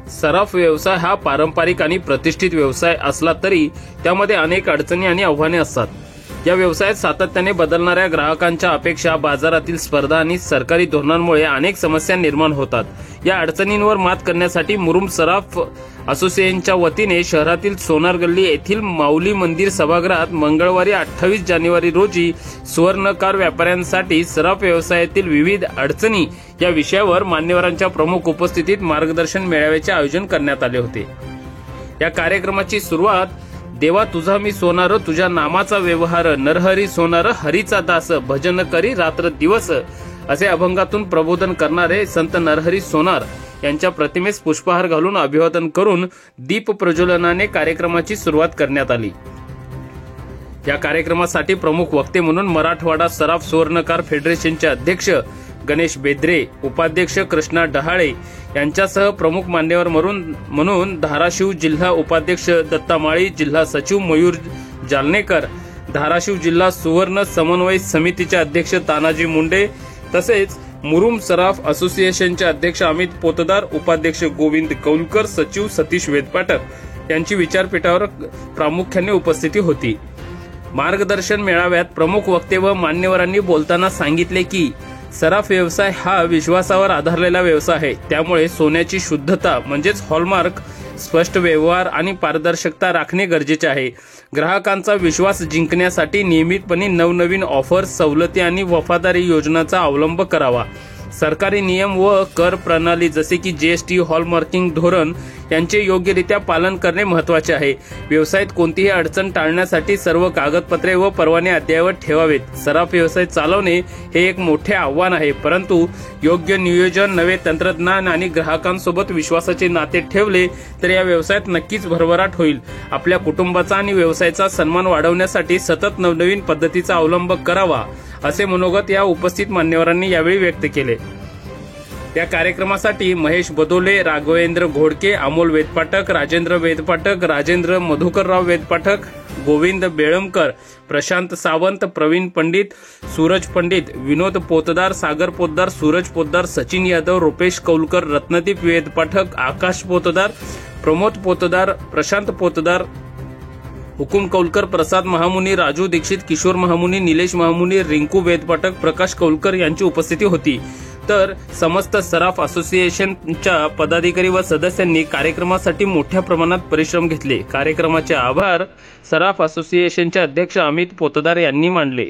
सराफ व्यवसाय हा पारंपरिक आणि प्रतिष्ठित व्यवसाय असला तरी त्यामध्ये अनेक अडचणी आणि आव्हाने असतात। या व्यवसायात सातत्याने बदलणाऱ्या ग्राहकांच्या अपेक्षा, बाजारातील स्पर्धा आणि सरकारी धोरणांमुळे अनेक समस्या निर्माण होतात। या अडचणींवर मात करण्यासाठी मुरुम सराफ असोसिएशनच्या वतीने शहरातील सोनार गल्ली येथील माऊली मंदिर सभागृहात मंगळवारी 28 जानेवारी रोजी सुवर्णकार व्यापाऱ्यांसाठी सराफ व्यवसायातील विविध अडचणी या विषयावर मान्यवरांच्या प्रमुख उपस्थितीत मार्गदर्शन मेळाव्याचे आयोजन करण्यात आले होते। या कार्यक्रमाची सुरुवात देवा तुझा मी सोनार, तुझ्या नामाचा व्यवहार, नरहरी सोनार, हरीचा दास, भजन करी रात्र दिवस असे अभंगातून प्रबोधन करणारे संत नरहरी सोनार यांच्या प्रतिमेस पुष्पहार घालून अभिवादन करून दीप प्रज्वलनाने कार्यक्रमाची सुरुवात करण्यात आली। या कार्यक्रमासाठी प्रमुख वक्ते म्हणून मराठवाडा सराफ सुवर्णकार फेडरेशनचे अध्यक्ष गणेश बेद्रे, उपाध्यक्ष कृष्णा डहाळे यांच्यासह प्रमुख मान्यवर म्हणून धाराशिव जिल्हा उपाध्यक्ष दत्ता माळी, जिल्हा सचिव मयूर जालनेकर, धाराशिव जिल्हा सुवर्ण समन्वय समितीचे अध्यक्ष तानाजी मुंडे तसेच मुरुम सराफ असोसिएशनचे अध्यक्ष अमित पोतदार, उपाध्यक्ष गोविंद कौलकर, सचिव सतीश वेदपाठक यांची विचारपीठावर प्रामुख्याने उपस्थिती होती। मार्गदर्शन मेळाव्यात प्रमुख वक्ते व मान्यवरांनी बोलताना सांगितले की सराफ व्यवसाय हा विश्वासावर आधारलेला व्यवसाय आहे। त्यामुळे सोन्याची शुद्धता म्हणजेच हॉलमार्क, स्पष्ट व्यवहार आणि पारदर्शकता राखणे गरजेचे आहे। ग्राहकांचा विश्वास जिंकण्यासाठी नियमितपणे नवनवीन ऑफर्स, सवलती आणि वफादारी योजनांचा अवलंब करावा। सरकारी नियम व कर प्रणाली जसे की जीएसटी, हॉलमार्किंग धोरण यांचे योग्यरित्या पालन करणे महत्त्वाचे आहे। व्यवसायात कोणतीही अडचण टाळण्यासाठी सर्व कागदपत्रे व परवाने अद्ययावत ठेवावेत। सराफ व्यवसाय चालवणे हे एक मोठे आव्हान आहे, परंतु योग्य नियोजन, नवे तंत्रज्ञान आणि ग्राहकांसोबत विश्वासाचे नाते ठेवले तर या व्यवसायात नक्कीच भरभराट होईल। आपल्या कुटुंबाचा आणि व्यवसायाचा सन्मान वाढवण्यासाठी सतत नवनवीन पद्धतीचा अवलंब करावा असे मनोगत या उपस्थित मान्यवरांनी यावेळी व्यक्त केले। या कार्यक्रमासाठी महेश बदोले, राघवेंद्र घोडके, अमोल वेदपाठक, राजेंद्र वेदपाठक, राजेंद्र मधुकरराव वेदपाठक, गोविंद बेळमकर, प्रशांत सावंत, प्रवीण पंडित, सूरज पंडित, विनोद पोतदार, सागर पोतदार, सूरज पोतदार, सचिन यादव, रुपेश कौलकर, रत्नदीप वेदपाठक, आकाश पोतदार, प्रमोद पोतदार, प्रशांत पोतदार, हुकुम कौलकर, प्रसाद महामुनी, राजू दीक्षित, किशोर महामुनी, निलेश महामुनी, रिंकू वेदपाठक, प्रकाश कौलकर यांची उपस्थिती होती। तर समस्त सराफ असोसिएशनच्या पदाधिकारी व सदस्यांनी कार्यक्रमासाठी मोठ्या प्रमाणात परिश्रम घेतले। कार्यक्रमाचे आभार सराफ असोसिएशनचे अध्यक्ष अमित पोतदार यांनी मानले।